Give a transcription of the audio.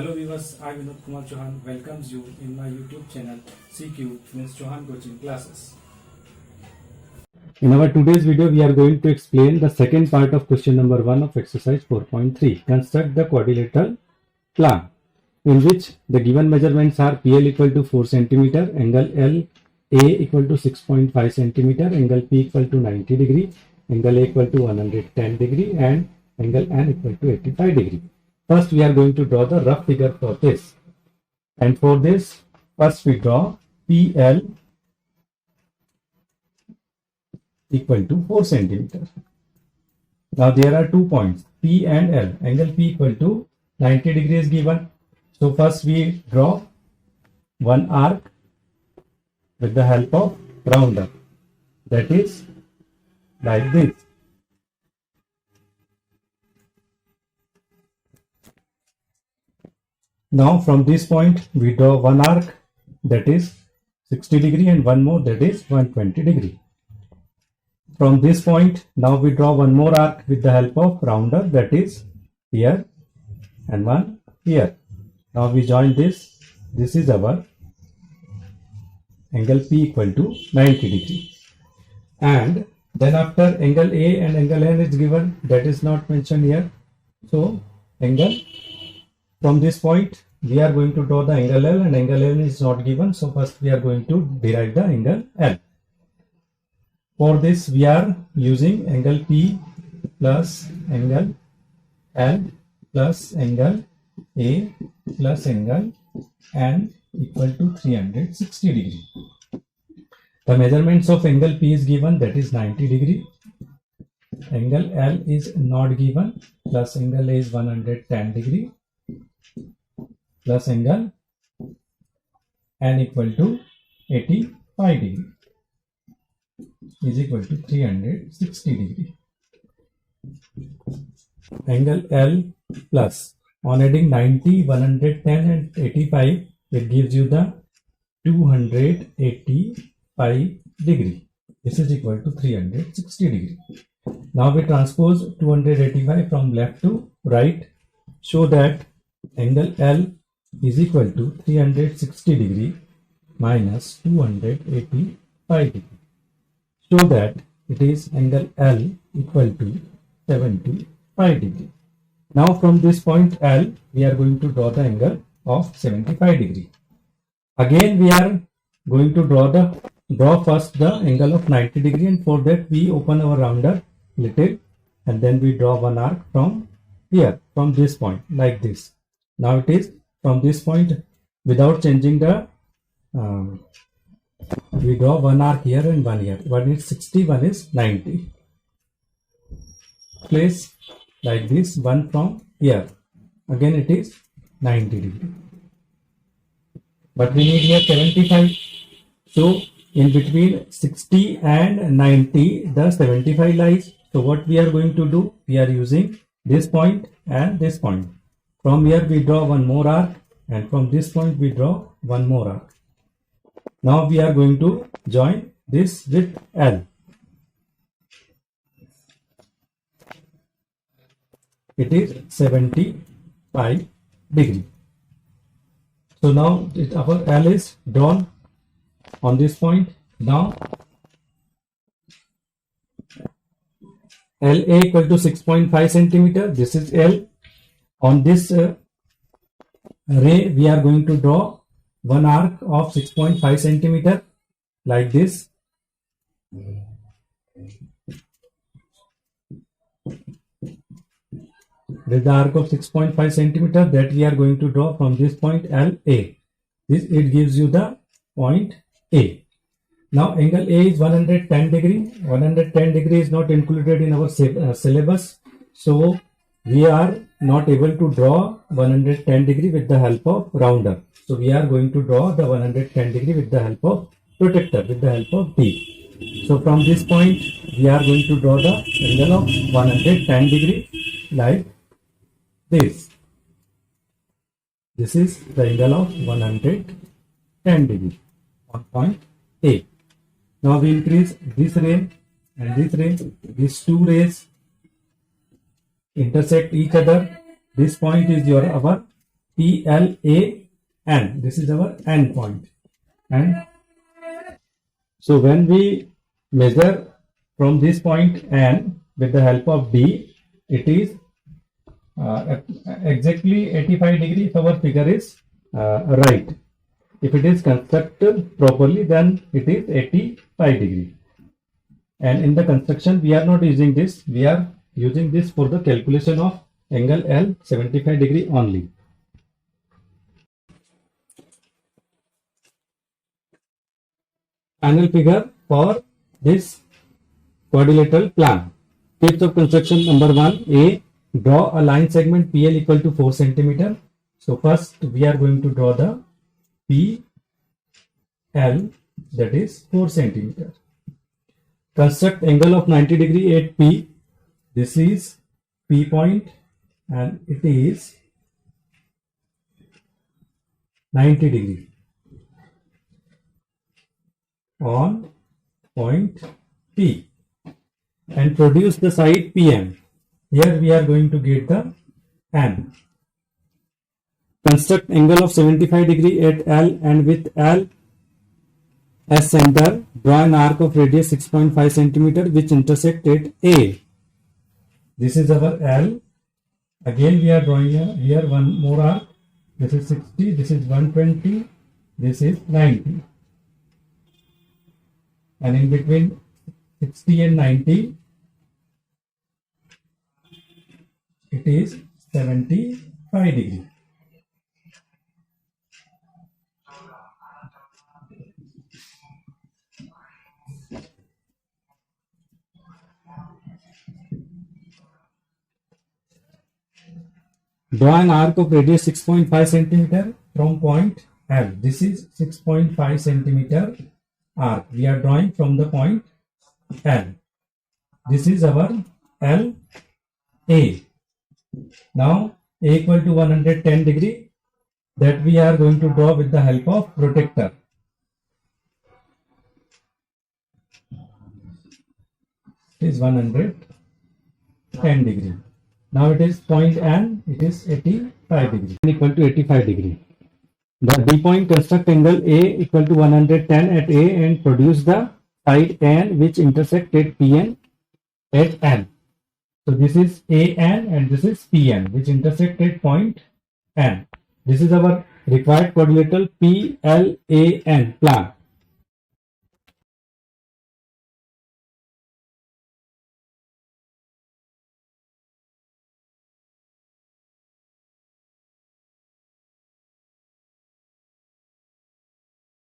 Hello viewers, I Vinod Kumar Chauhan welcomes you in my YouTube channel CQ means Chauhan Coaching Classes. In our today's video, we are going to explain the second part of question number 1 of exercise 4.3. Construct the quadrilateral plan in which the given measurements are PL equal to 4 cm, angle LA equal to 6.5 cm, angle P equal to 90 degree, angle A equal to 110 degree and angle N equal to 85 degree. First, we are going to draw the rough figure for this. And for this, first we draw PL equal to 4 centimeter. Now there are 2 points P and L. Angle P equal to 90 degrees given. So first we draw one arc with the help of rounder. That is like this. Now from this point we draw one arc that is 60 degree and one more that is 120 degree. From this point now we draw one more arc with the help of rounder that is here and one here. Now we join this. This is our angle P equal to 90 degree. And then after angle A and angle N is given, that is not mentioned here. So angle from this point we are going to draw the angle L and angle L is not given. So first we are going to derive the angle L. For this we are using angle P plus angle L plus angle A plus angle N equal to 360 degree. The measurements of angle P is given, that is 90 degree. Angle L is not given, plus angle A is 110 degree plus angle N equal to 85 degree is equal to 360 degree. Angle L plus, on adding 90, 110 and 85, it gives you the 285 degree. This is equal to 360 degree. Now we transpose 285 from left to right. Show that angle L is equal to 360 degree minus 285 degree. Show that it is angle L equal to 75 degree. Now from this point L, we are going to draw the angle of 75 degree. Again we are going to draw first the angle of 90 degree, and for that we open our rounder little and then we draw one arc from here, from this point like this. Now it is from this point without changing the we draw one arc here and one here. One is 60, one is 90. Place like this, one from here. Again it is 90 degree. But we need here 75. So in between 60 and 90, the 75 lies. So what we are going to do? We are using this point and this point. From here we draw one more arc, and from this point we draw one more arc. Now we are going to join this with L. It is 75 degree. So now our L is drawn on this point. Now LA equal to 6.5 centimeter. This is L. On this ray we are going to draw one arc of 6.5 centimeter like this. With the arc of 6.5 centimeter that we are going to draw from this point LA. It gives you the point A. Now angle A is 110 degree. 110 degree is not included in our syllabus. So we are not able to draw 110 degree with the help of rounder. So we are going to draw the 110 degree with the help of protractor, with the help of D. So from this point we are going to draw the angle of 110 degree like this. This is the angle of 110 degree on point A. Now we increase this ray and this ray. These two rays intersect each other. This point is our PLAN. This is our N point. And so when we measure from this point N with the help of D, it is exactly 85 degree if our figure is right. If it is constructed properly, then it is 85 degree. And in the construction, we are not using this. We are using this for the calculation of angle L 75 degree only. Final figure for this quadrilateral plan. Tips of construction number 1. A. Draw a line segment PL equal to 4 cm. So first we are going to draw the PL, that is 4 cm. Construct angle of 90 degree at P. This is P point and it is 90 degree on point P, and produce the side PM. Here we are going to get the N. Construct angle of 75 degree at L, and with L as center, draw an arc of radius 6.5 cm which intersect at A. This is our L. Again we are drawing here one more arc. This is 60, this is 120, this is 90. And in between 60 and 90, it is 75 degree. Draw an arc of radius 6.5 cm from point L. This is 6.5 cm arc. We are drawing from the point L. This is our L A. Now A equal to 110 degree, that we are going to draw with the help of protractor. It is 110 degree. Now it is point N, it is 85 degree, N equal to 85 degree. The D point, construct angle A equal to 110 at A and produce the side N which intersect at PN at N. So this is AN and this is PN which intersect at point N. This is our required quadrilateral PLAN plan.